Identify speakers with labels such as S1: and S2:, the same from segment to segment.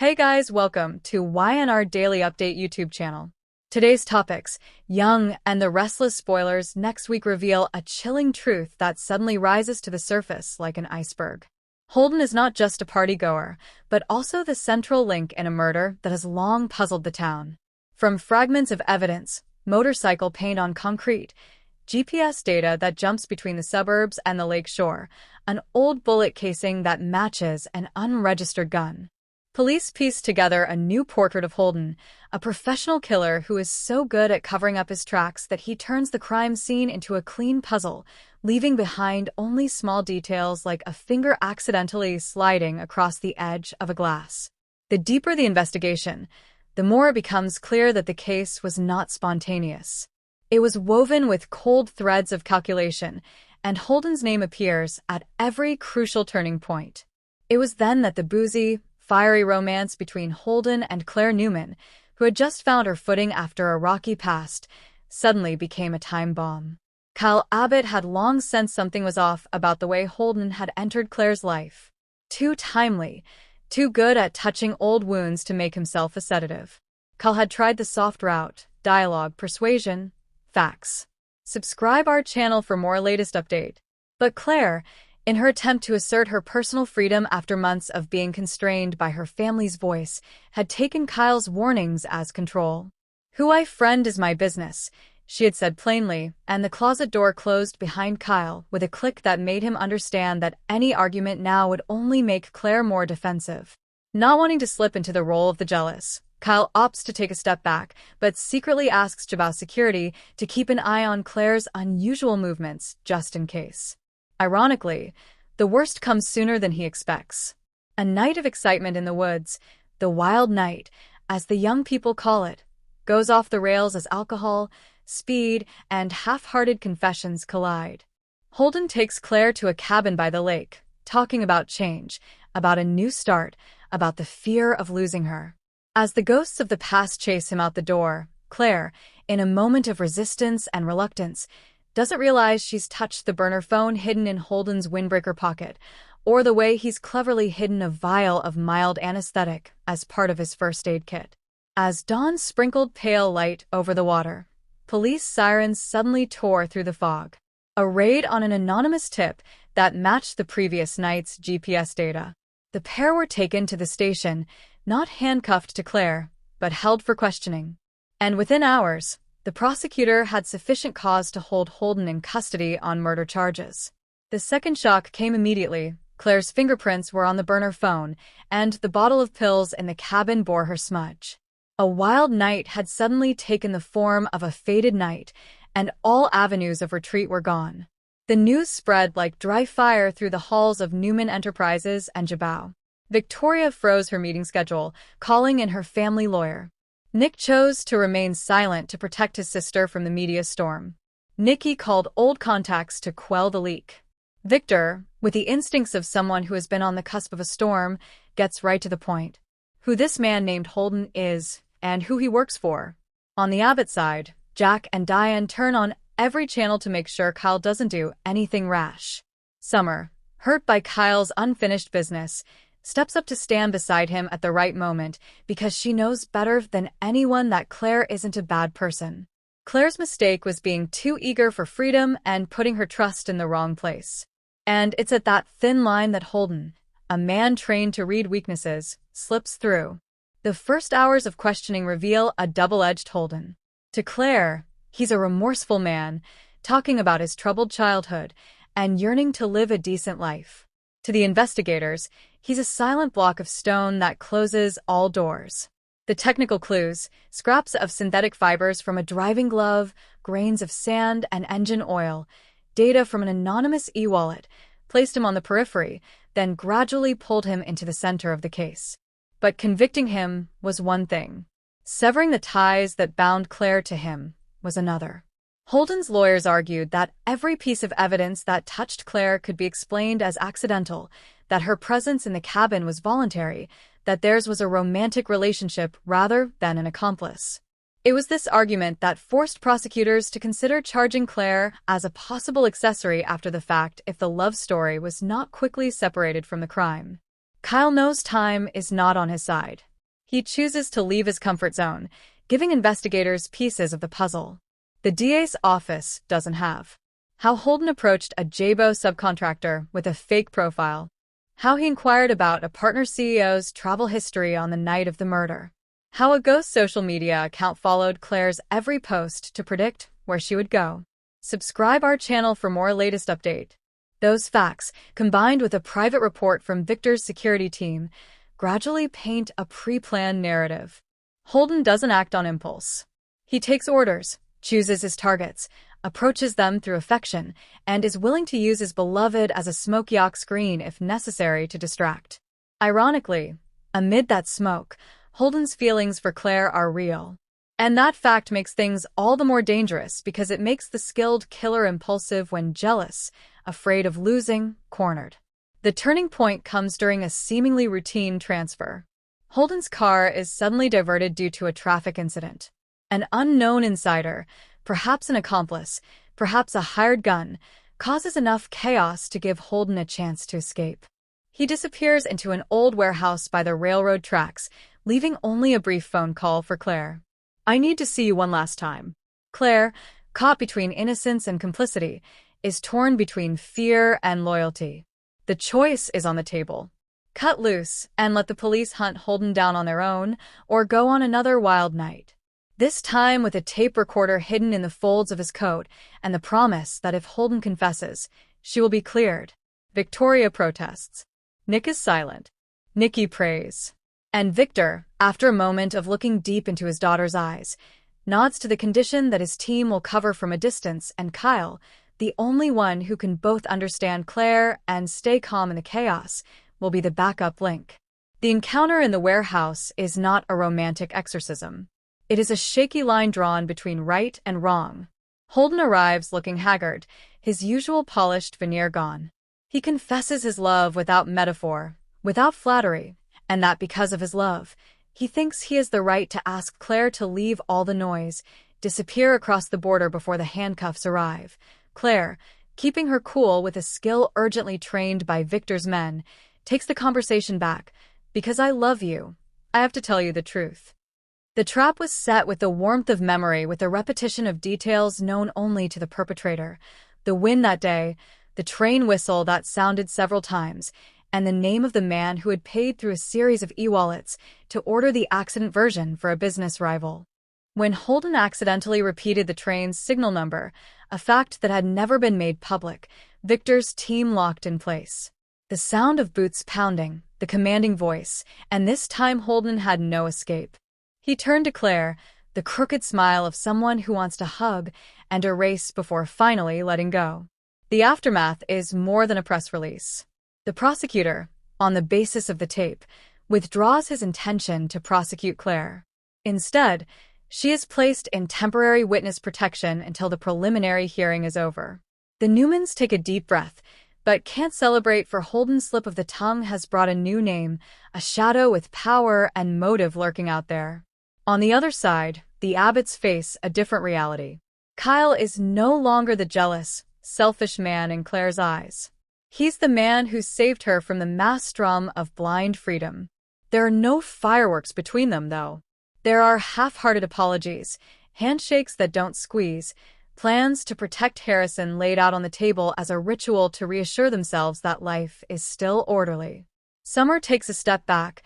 S1: Hey guys, welcome to Y&R Daily Update YouTube channel. Today's topics: Young and the Restless spoilers next week reveal a chilling truth that suddenly rises to the surface like an iceberg. Holden is not just a partygoer, but also the central link in a murder that has long puzzled the town. From fragments of evidence, motorcycle paint on concrete, GPS data that jumps between the suburbs and the lake shore, an old bullet casing that matches an unregistered gun. Police pieced together a new portrait of Holden, a professional killer who is so good at covering up his tracks that he turns the crime scene into a clean puzzle, leaving behind only small details like a finger accidentally sliding across the edge of a glass. The deeper the investigation, the more it becomes clear that the case was not spontaneous. It was woven with cold threads of calculation, and Holden's name appears at every crucial turning point. It was then that the boozy, fiery romance between Holden and Claire Newman, who had just found her footing after a rocky past, suddenly became a time bomb. Kyle Abbott had long sensed something was off about the way Holden had entered Claire's life. Too timely, too good at touching old wounds to make himself a sedative. Kyle had tried the soft route: dialogue, persuasion, facts. Subscribe our channel for more latest update. But Claire, in her attempt to assert her personal freedom after months of being constrained by her family's voice, had taken Kyle's warnings as control. "Who I friend is my business," she had said plainly, and the closet door closed behind Kyle with a click that made him understand that any argument now would only make Claire more defensive. Not wanting to slip into the role of the jealous, Kyle opts to take a step back, but secretly asks Jabau's security to keep an eye on Claire's unusual movements, just in case. Ironically, the worst comes sooner than he expects. A night of excitement in the woods, the wild night, as the young people call it, goes off the rails as alcohol, speed, and half-hearted confessions collide. Holden takes Claire to a cabin by the lake, talking about change, about a new start, about the fear of losing her. As the ghosts of the past chase him out the door, Claire, in a moment of resistance and reluctance, doesn't realize she's touched the burner phone hidden in Holden's windbreaker pocket, or the way he's cleverly hidden a vial of mild anesthetic as part of his first aid kit. As dawn sprinkled pale light over the water, police sirens suddenly tore through the fog. A raid on an anonymous tip that matched the previous night's GPS data. The pair were taken to the station, not handcuffed to Claire, but held for questioning. And within hours, the prosecutor had sufficient cause to hold Holden in custody on murder charges. The second shock came immediately. Claire's fingerprints were on the burner phone, and the bottle of pills in the cabin bore her smudge. A wild night had suddenly taken the form of a fated night, and all avenues of retreat were gone. The news spread like dry fire through the halls of Newman Enterprises and Jabau. Victoria froze her meeting schedule, calling in her family lawyer. Nick chose to remain silent to protect his sister from the media storm. Nikki called old contacts to quell the leak. Victor, with the instincts of someone who has been on the cusp of a storm, gets right to the point: who this man named Holden is, and who he works for. On the Abbott side, Jack and Diane turn on every channel to make sure Kyle doesn't do anything rash. Summer, hurt by Kyle's unfinished business, steps up to stand beside him at the right moment because she knows better than anyone that Claire isn't a bad person. Claire's mistake was being too eager for freedom and putting her trust in the wrong place. And it's at that thin line that Holden, a man trained to read weaknesses, slips through. The first hours of questioning reveal a double-edged Holden. To Claire, he's a remorseful man, talking about his troubled childhood and yearning to live a decent life. To the investigators, he's a silent block of stone that closes all doors. The technical clues, scraps of synthetic fibers from a driving glove, grains of sand and engine oil, data from an anonymous e-wallet, placed him on the periphery, then gradually pulled him into the center of the case. But convicting him was one thing. Severing the ties that bound Claire to him was another. Holden's lawyers argued that every piece of evidence that touched Claire could be explained as accidental, that her presence in the cabin was voluntary, that theirs was a romantic relationship rather than an accomplice. It was this argument that forced prosecutors to consider charging Claire as a possible accessory after the fact if the love story was not quickly separated from the crime. Kyle knows time is not on his side. He chooses to leave his comfort zone, giving investigators pieces of the puzzle the DA's office doesn't have. How Holden approached a JBO subcontractor with a fake profile. How he inquired about a partner CEO's travel history on the night of the murder. How a ghost social media account followed Claire's every post to predict where she would go. Subscribe our channel for more latest update. Those facts, combined with a private report from Victor's security team, gradually paint a pre-planned narrative. Holden doesn't act on impulse. He takes orders, chooses his targets, approaches them through affection, and is willing to use his beloved as a smoke-yacht screen if necessary to distract. Ironically, amid that smoke, Holden's feelings for Claire are real. And that fact makes things all the more dangerous because it makes the skilled killer impulsive when jealous, afraid of losing, cornered. The turning point comes during a seemingly routine transfer. Holden's car is suddenly diverted due to a traffic incident. An unknown insider, perhaps an accomplice, perhaps a hired gun, causes enough chaos to give Holden a chance to escape. He disappears into an old warehouse by the railroad tracks, leaving only a brief phone call for Claire. "I need to see you one last time." Claire, caught between innocence and complicity, is torn between fear and loyalty. The choice is on the table. Cut loose and let the police hunt Holden down on their own, or go on another wild night. This time with a tape recorder hidden in the folds of his coat and the promise that if Holden confesses, she will be cleared. Victoria protests. Nick is silent. Nikki prays. And Victor, after a moment of looking deep into his daughter's eyes, nods to the condition that his team will cover from a distance, and Kyle, the only one who can both understand Claire and stay calm in the chaos, will be the backup link. The encounter in the warehouse is not a romantic exorcism. It is a shaky line drawn between right and wrong. Holden arrives looking haggard, his usual polished veneer gone. He confesses his love without metaphor, without flattery, and that because of his love, he thinks he has the right to ask Claire to leave all the noise, disappear across the border before the handcuffs arrive. Claire, keeping her cool with a skill urgently trained by Victor's men, takes the conversation back. "Because I love you, I have to tell you the truth." The trap was set with the warmth of memory, with a repetition of details known only to the perpetrator. The wind that day, the train whistle that sounded several times, and the name of the man who had paid through a series of e-wallets to order the accident version for a business rival. When Holden accidentally repeated the train's signal number, a fact that had never been made public, Victor's team locked in place. The sound of boots pounding, the commanding voice, and this time Holden had no escape. He turned to Claire, the crooked smile of someone who wants to hug and erase before finally letting go. The aftermath is more than a press release. The prosecutor, on the basis of the tape, withdraws his intention to prosecute Claire. Instead, she is placed in temporary witness protection until the preliminary hearing is over. The Newmans take a deep breath, but can't celebrate, for Holden's slip of the tongue has brought a new name, a shadow with power and motive lurking out there. On the other side, the Abbotts face a different reality. Kyle is no longer the jealous, selfish man in Claire's eyes. He's the man who saved her from the maelstrom of blind freedom. There are no fireworks between them, though. There are half-hearted apologies, handshakes that don't squeeze, plans to protect Harrison laid out on the table as a ritual to reassure themselves that life is still orderly. Summer takes a step back,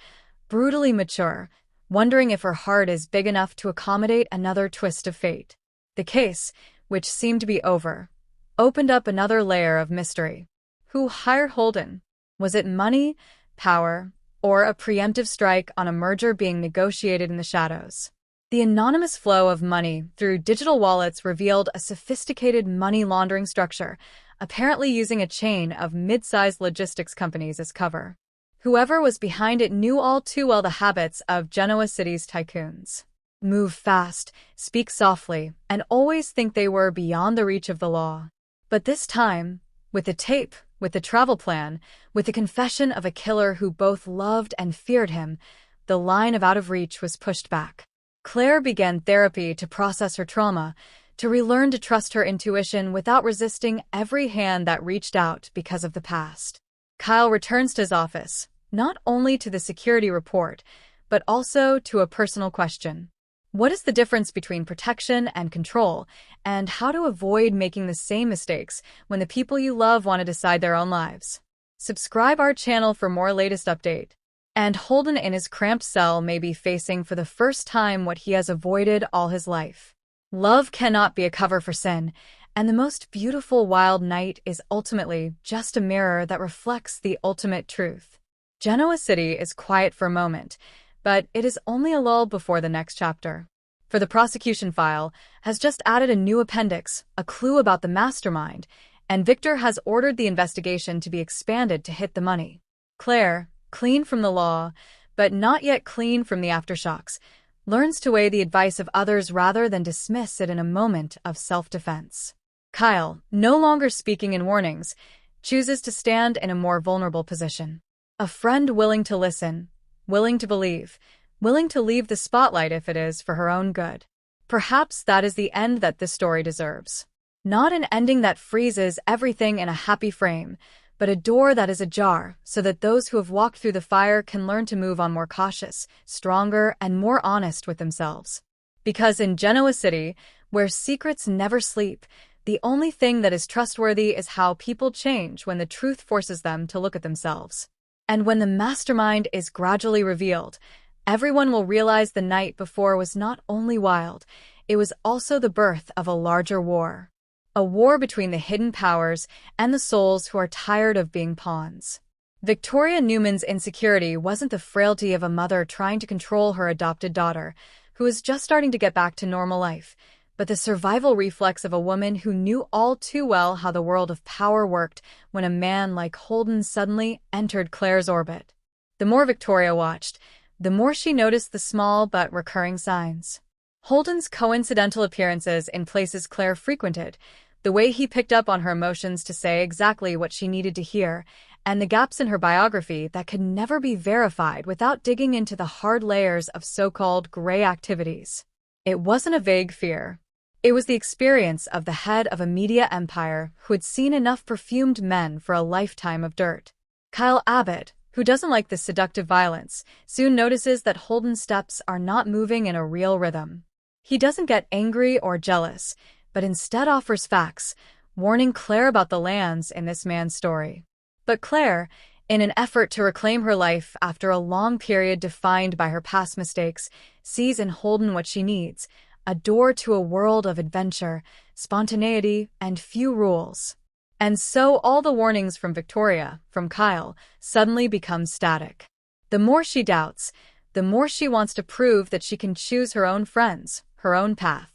S1: brutally mature, wondering if her heart is big enough to accommodate another twist of fate. The case, which seemed to be over, opened up another layer of mystery. Who hired Holden? Was it money, power, or a preemptive strike on a merger being negotiated in the shadows? The anonymous flow of money through digital wallets revealed a sophisticated money laundering structure, apparently using a chain of mid-sized logistics companies as cover. Whoever was behind it knew all too well the habits of Genoa City's tycoons. Move fast, speak softly, and always think they were beyond the reach of the law. But this time, with the tape, with the travel plan, with the confession of a killer who both loved and feared him, the line of out of reach was pushed back. Claire began therapy to process her trauma, to relearn to trust her intuition without resisting every hand that reached out because of the past. Kyle returns to his office, not only to the security report, but also to a personal question. What is the difference between protection and control, and how to avoid making the same mistakes when the people you love want to decide their own lives? Subscribe our channel for more latest update. And Holden in his cramped cell may be facing for the first time what he has avoided all his life. Love cannot be a cover for sin, and the most beautiful wild night is ultimately just a mirror that reflects the ultimate truth. Genoa City is quiet for a moment, but it is only a lull before the next chapter. For the prosecution file has just added a new appendix, a clue about the mastermind, and Victor has ordered the investigation to be expanded to hit the money. Claire, clean from the law, but not yet clean from the aftershocks, learns to weigh the advice of others rather than dismiss it in a moment of self-defense. Kyle, no longer speaking in warnings, chooses to stand in a more vulnerable position. A friend willing to listen, willing to believe, willing to leave the spotlight if it is for her own good. Perhaps that is the end that this story deserves. Not an ending that freezes everything in a happy frame, but a door that is ajar so that those who have walked through the fire can learn to move on more cautious, stronger, and more honest with themselves. Because in Genoa City, where secrets never sleep, the only thing that is trustworthy is how people change when the truth forces them to look at themselves. And when the mastermind is gradually revealed, everyone will realize the night before was not only wild, it was also the birth of a larger war. A war between the hidden powers and the souls who are tired of being pawns. Victoria Newman's insecurity wasn't the frailty of a mother trying to control her adopted daughter, who was just starting to get back to normal life, but the survival reflex of a woman who knew all too well how the world of power worked when a man like Holden suddenly entered Claire's orbit. The more Victoria watched, the more she noticed the small but recurring signs. Holden's coincidental appearances in places Claire frequented, the way he picked up on her emotions to say exactly what she needed to hear, and the gaps in her biography that could never be verified without digging into the hard layers of so-called gray activities. It wasn't a vague fear. It was the experience of the head of a media empire who had seen enough perfumed men for a lifetime of dirt. Kyle Abbott, who doesn't like this seductive violence, soon notices that Holden's steps are not moving in a real rhythm. He doesn't get angry or jealous, but instead offers facts, warning Claire about the lands in this man's story. But Claire, in an effort to reclaim her life after a long period defined by her past mistakes, sees in Holden what she needs, a door to a world of adventure, spontaneity, and few rules. And so all the warnings from Victoria, from Kyle, suddenly become static. The more she doubts, the more she wants to prove that she can choose her own friends, her own path.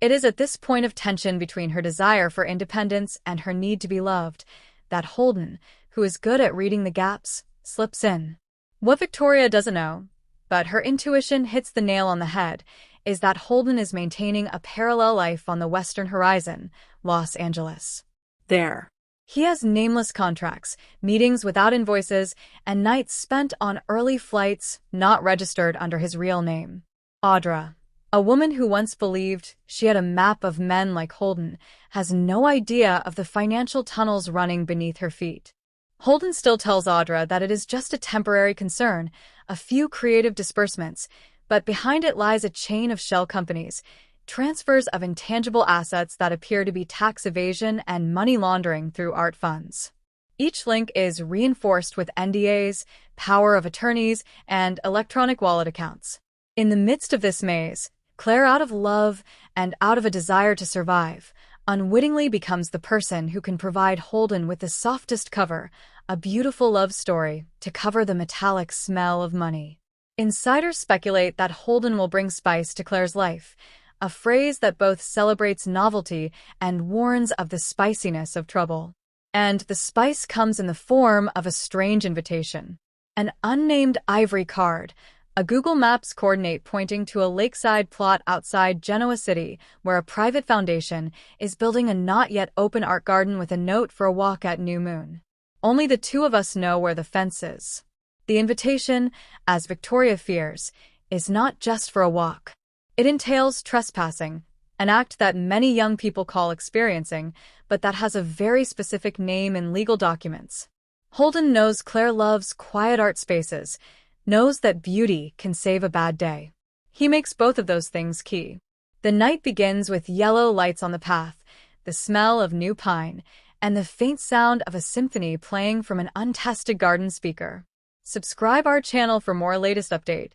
S1: It is at this point of tension between her desire for independence and her need to be loved that Holden, who is good at reading the gaps, slips in. What Victoria doesn't know, but her intuition hits the nail on the head, is that Holden is maintaining a parallel life on the western horizon, Los Angeles. There, he has nameless contracts, meetings without invoices, and nights spent on early flights not registered under his real name. Audra, a woman who once believed she had a map of men like Holden, has no idea of the financial tunnels running beneath her feet. Holden still tells Audra that it is just a temporary concern, a few creative disbursements, but behind it lies a chain of shell companies, transfers of intangible assets that appear to be tax evasion and money laundering through art funds. Each link is reinforced with NDAs, power of attorneys, and electronic wallet accounts. In the midst of this maze, Claire, out of love and out of a desire to survive, unwittingly becomes the person who can provide Holden with the softest cover, a beautiful love story, to cover the metallic smell of money. Insiders speculate that Holden will bring spice to Claire's life, a phrase that both celebrates novelty and warns of the spiciness of trouble. And the spice comes in the form of a strange invitation. An unnamed ivory card, a Google Maps coordinate pointing to a lakeside plot outside Genoa City, where a private foundation is building a not-yet-open art garden with a note for a walk at new moon. Only the two of us know where the fence is. The invitation, as Victoria fears, is not just for a walk. It entails trespassing, an act that many young people call experiencing, but that has a very specific name in legal documents. Holden knows Claire loves quiet art spaces, knows that beauty can save a bad day. He makes both of those things key. The night begins with yellow lights on the path, the smell of new pine, and the faint sound of a symphony playing from an untested garden speaker. Subscribe our channel for more latest update.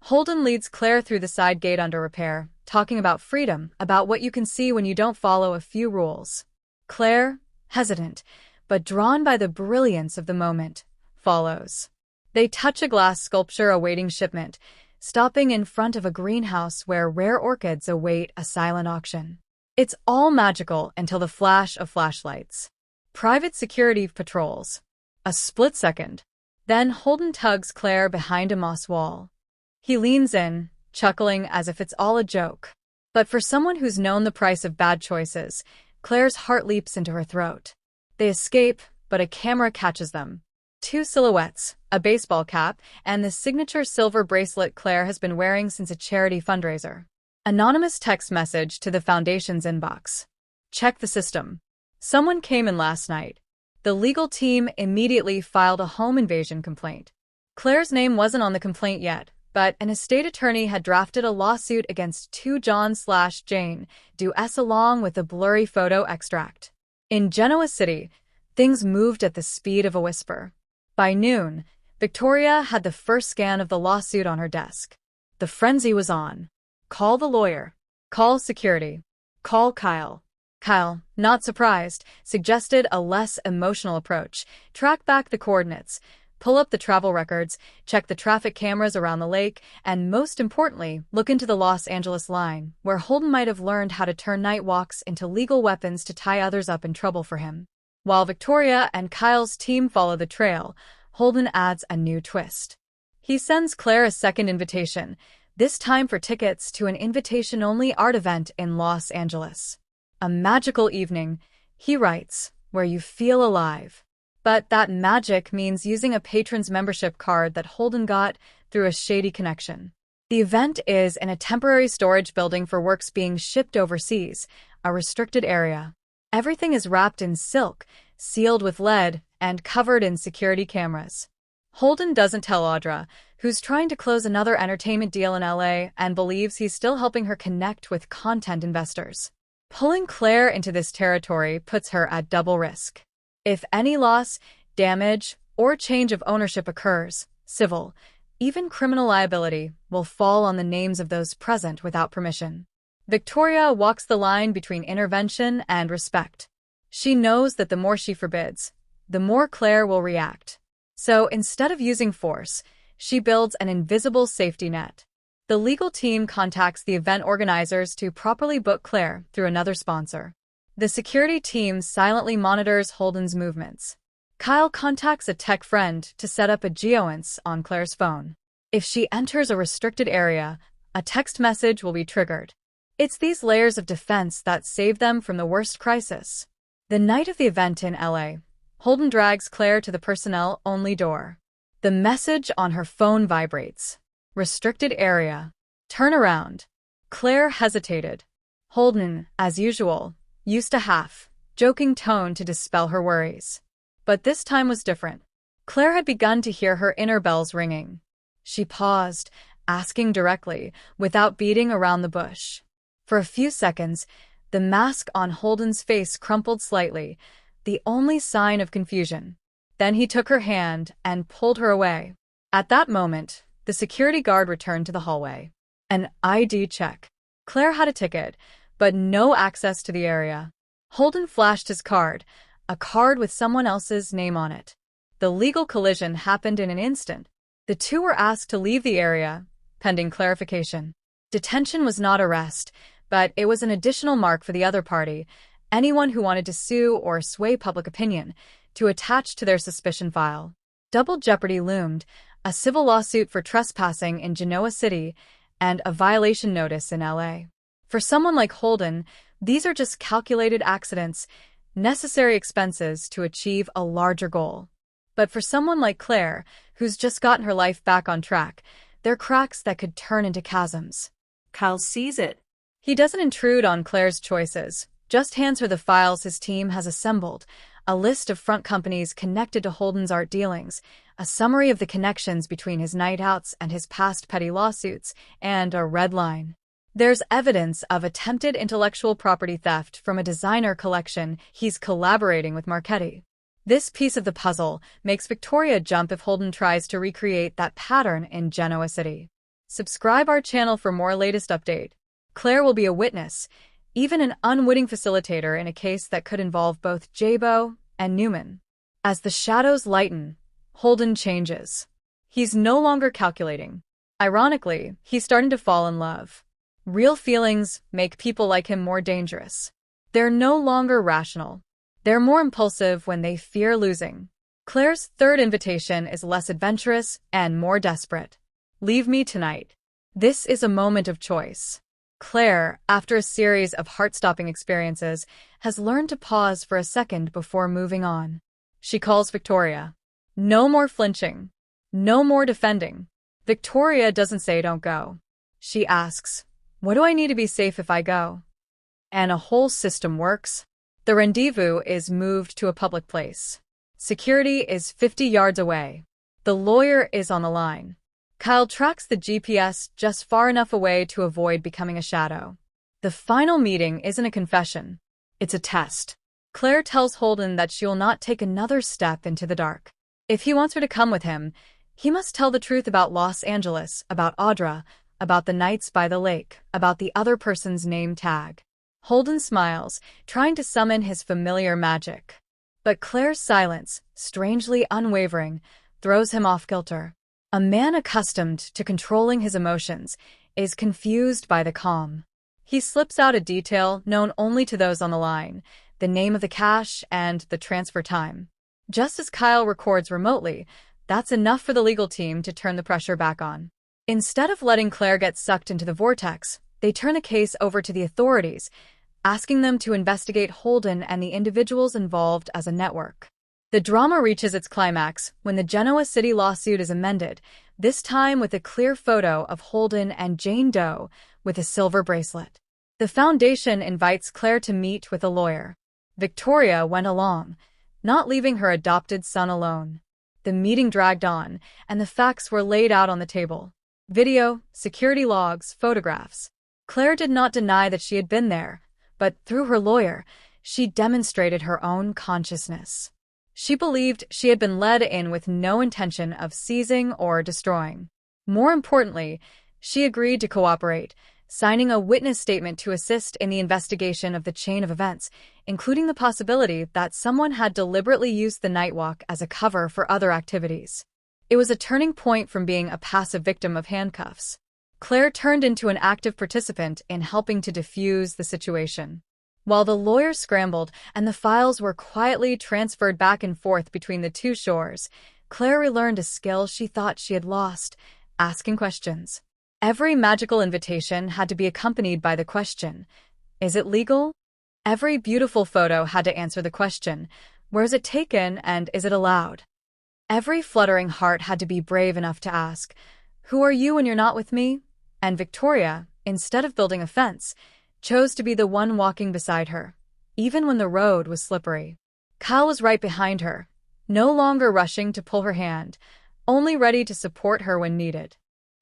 S1: Holden leads Claire through the side gate under repair, talking about freedom, about what you can see when you don't follow a few rules. Claire, hesitant, but drawn by the brilliance of the moment, follows. They touch a glass sculpture awaiting shipment, stopping in front of a greenhouse where rare orchids await a silent auction. It's all magical until the flash of flashlights. Private security patrols. A split second. Then Holden tugs Claire behind a moss wall. He leans in, chuckling as if it's all a joke. But for someone who's known the price of bad choices, Claire's heart leaps into her throat. They escape, but a camera catches them. Two silhouettes, a baseball cap, and the signature silver bracelet Claire has been wearing since a charity fundraiser. Anonymous text message to the foundation's inbox. Check the system. Someone came in last night. The legal team immediately filed a home invasion complaint. Claire's name wasn't on the complaint yet, but an estate attorney had drafted a lawsuit against two John/Jane Doe along with a blurry photo extract. In Genoa City, things moved at the speed of a whisper. By noon, Victoria had the first scan of the lawsuit on her desk. The frenzy was on. Call the lawyer. Call security. Call Kyle. Kyle, not surprised, suggested a less emotional approach. Track back the coordinates, pull up the travel records, check the traffic cameras around the lake, and most importantly, look into the Los Angeles line, where Holden might have learned how to turn night walks into legal weapons to tie others up in trouble for him. While Victoria and Kyle's team follow the trail, Holden adds a new twist. He sends Claire a second invitation, this time for tickets to an invitation-only art event in Los Angeles. A magical evening, he writes, where you feel alive. But that magic means using a patron's membership card that Holden got through a shady connection. The event is in a temporary storage building for works being shipped overseas, a restricted area. Everything is wrapped in silk, sealed with lead, and covered in security cameras. Holden doesn't tell Audra, who's trying to close another entertainment deal in LA and believes he's still helping her connect with content investors. Pulling Claire into this territory puts her at double risk. If any loss, damage, or change of ownership occurs, civil, even criminal liability will fall on the names of those present without permission. Victoria walks the line between intervention and respect. She knows that the more she forbids, the more Claire will react. So instead of using force, she builds an invisible safety net. The legal team contacts the event organizers to properly book Claire through another sponsor. The security team silently monitors Holden's movements. Kyle contacts a tech friend to set up a geoence on Claire's phone. If she enters a restricted area, a text message will be triggered. It's these layers of defense that save them from the worst crisis. The night of the event in LA, Holden drags Claire to the personnel-only door. The message on her phone vibrates. Restricted area. Turn around. Claire hesitated. Holden, as usual, used a half-joking tone to dispel her worries. But this time was different. Claire had begun to hear her inner bells ringing. She paused, asking directly, without beating around the bush. For a few seconds, the mask on Holden's face crumpled slightly, the only sign of confusion. Then he took her hand and pulled her away. At that moment, the security guard returned to the hallway. An ID check. Claire had a ticket, but no access to the area. Holden flashed his card, a card with someone else's name on it. The legal collision happened in an instant. The two were asked to leave the area, pending clarification. Detention was not arrest, but it was an additional mark for the other party, anyone who wanted to sue or sway public opinion, to attach to their suspicion file. Double jeopardy loomed, a civil lawsuit for trespassing in Genoa City and a violation notice in LA. For someone like Holden, these are just calculated accidents, necessary expenses to achieve a larger goal. But for someone like Claire, who's just gotten her life back on track, they're cracks that could turn into chasms.
S2: Kyle sees it.
S1: He doesn't intrude on Claire's choices, just hands her the files his team has assembled, a list of front companies connected to Holden's art dealings, a summary of the connections between his night outs and his past petty lawsuits, and a red line. There's evidence of attempted intellectual property theft from a designer collection he's collaborating with Marchetti. This piece of the puzzle makes Victoria jump if Holden tries to recreate that pattern in Genoa City. Subscribe our channel for more latest update. Claire will be a witness, even an unwitting facilitator in a case that could involve both Jabo and Newman. As the shadows lighten, Holden changes. He's no longer calculating. Ironically, he's starting to fall in love. Real feelings make people like him more dangerous. They're no longer rational. They're more impulsive when they fear losing. Claire's third invitation is less adventurous and more desperate. Leave me tonight. This is a moment of choice. Claire, after a series of heart-stopping experiences, has learned to pause for a second before moving on. She calls Victoria. No more flinching. No more defending. Victoria doesn't say don't go. She asks, what do I need to be safe if I go? And a whole system works. The rendezvous is moved to a public place. Security is 50 yards away. The lawyer is on the line. Kyle tracks the GPS just far enough away to avoid becoming a shadow. The final meeting isn't a confession. It's a test. Claire tells Holden that she will not take another step into the dark. If he wants her to come with him, he must tell the truth about Los Angeles, about Audra, about the nights by the lake, about the other person's name tag. Holden smiles, trying to summon his familiar magic. But Claire's silence, strangely unwavering, throws him off kilter. A man accustomed to controlling his emotions is confused by the calm. He slips out a detail known only to those on the line, the name of the cash and the transfer time. Just as Kyle records remotely, that's enough for the legal team to turn the pressure back on. Instead of letting Claire get sucked into the vortex, they turn the case over to the authorities, asking them to investigate Holden and the individuals involved as a network. The drama reaches its climax when the Genoa City lawsuit is amended, this time with a clear photo of Holden and Jane Doe with a silver bracelet. The foundation invites Claire to meet with a lawyer. Victoria went along, not leaving her adopted son alone. The meeting dragged on, and the facts were laid out on the table. Video, security logs, photographs. Claire did not deny that she had been there, but through her lawyer, she demonstrated her own consciousness. She believed she had been led in with no intention of seizing or destroying. More importantly, she agreed to cooperate, signing a witness statement to assist in the investigation of the chain of events, including the possibility that someone had deliberately used the night walk as a cover for other activities. It was a turning point from being a passive victim of handcuffs. Claire turned into an active participant in helping to defuse the situation. While the lawyer scrambled and the files were quietly transferred back and forth between the two shores, Claire relearned a skill she thought she had lost: asking questions. Every magical invitation had to be accompanied by the question, is it legal? Every beautiful photo had to answer the question, where is it taken and is it allowed? Every fluttering heart had to be brave enough to ask, who are you when you're not with me? And Victoria, instead of building a fence, chose to be the one walking beside her, even when the road was slippery. Kyle was right behind her, no longer rushing to pull her hand, only ready to support her when needed.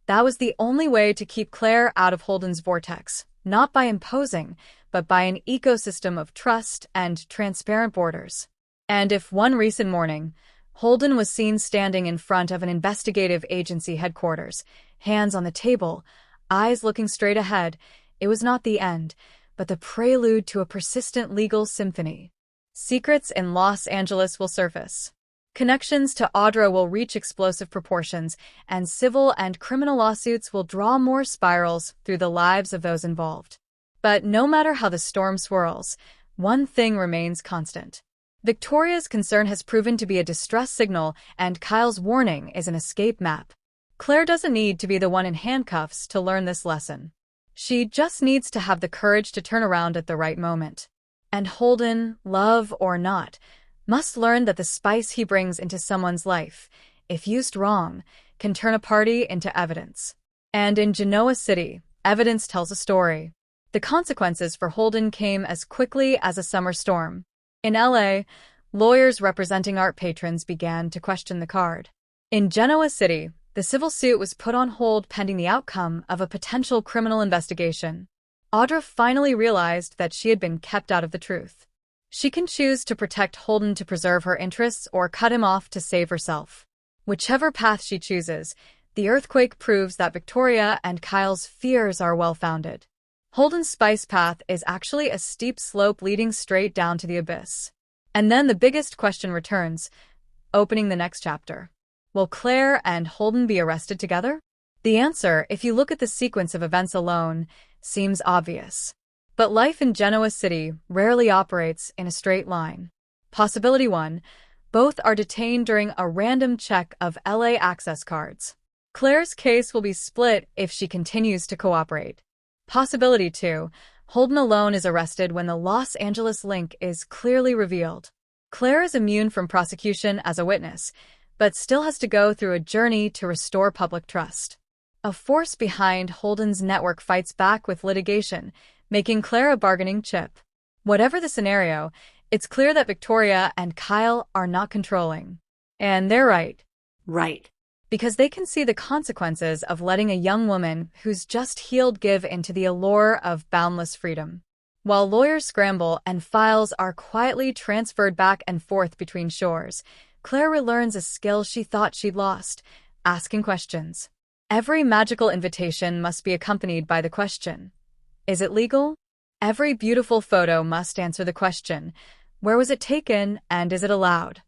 S1: That was the only way to keep Claire out of Holden's vortex, not by imposing, but by an ecosystem of trust and transparent borders. And if one recent morning, Holden was seen standing in front of an investigative agency headquarters, hands on the table, eyes looking straight ahead, it was not the end, but the prelude to a persistent legal symphony. Secrets in Los Angeles will surface. Connections to Audra will reach explosive proportions, and civil and criminal lawsuits will draw more spirals through the lives of those involved. But no matter how the storm swirls, one thing remains constant. Victoria's concern has proven to be a distress signal, and Kyle's warning is an escape map. Claire doesn't need to be the one in handcuffs to learn this lesson. She just needs to have the courage to turn around at the right moment. And Holden, love or not, must learn that the spice he brings into someone's life, if used wrong, can turn a party into evidence. And in Genoa City, evidence tells a story. The consequences for Holden came as quickly as a summer storm. In LA, lawyers representing art patrons began to question the card. In Genoa City, the civil suit was put on hold pending the outcome of a potential criminal investigation. Audra finally realized that she had been kept out of the truth. She can choose to protect Holden to preserve her interests or cut him off to save herself. Whichever path she chooses, the earthquake proves that Victoria and Kyle's fears are well-founded. Holden's spice path is actually a steep slope leading straight down to the abyss. And then the biggest question returns, opening the next chapter. Will Claire and Holden be arrested together? The answer, if you look at the sequence of events alone, seems obvious. But life in Genoa City rarely operates in a straight line. Possibility 1. Both are detained during a random check of LA access cards. Claire's case will be split if she continues to cooperate. Possibility 2. Holden alone is arrested when the Los Angeles link is clearly revealed. Claire is immune from prosecution as a witness, but still has to go through a journey to restore public trust. A force behind Holden's network fights back with litigation, making Claire a bargaining chip. Whatever the scenario, it's clear that Victoria and Kyle are not controlling. And they're right.
S2: Right.
S1: Because they can see the consequences of letting a young woman who's just healed give into the allure of boundless freedom. While lawyers scramble and files are quietly transferred back and forth between shores, Claire relearns a skill she thought she'd lost, asking questions. Every magical invitation must be accompanied by the question, is it legal? Every beautiful photo must answer the question, where was it taken and is it allowed?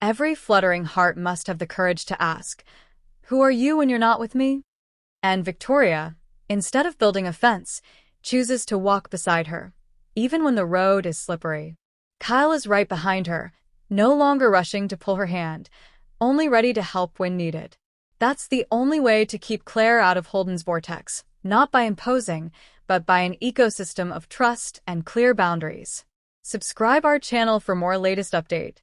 S1: Every fluttering heart must have the courage to ask, who are you when you're not with me? And Victoria, instead of building a fence, chooses to walk beside her, even when the road is slippery. Kyle is right behind her, no longer rushing to pull her hand, only ready to help when needed. That's the only way to keep Claire out of Holden's vortex, not by imposing, but by an ecosystem of trust and clear boundaries. Subscribe our channel for more latest update.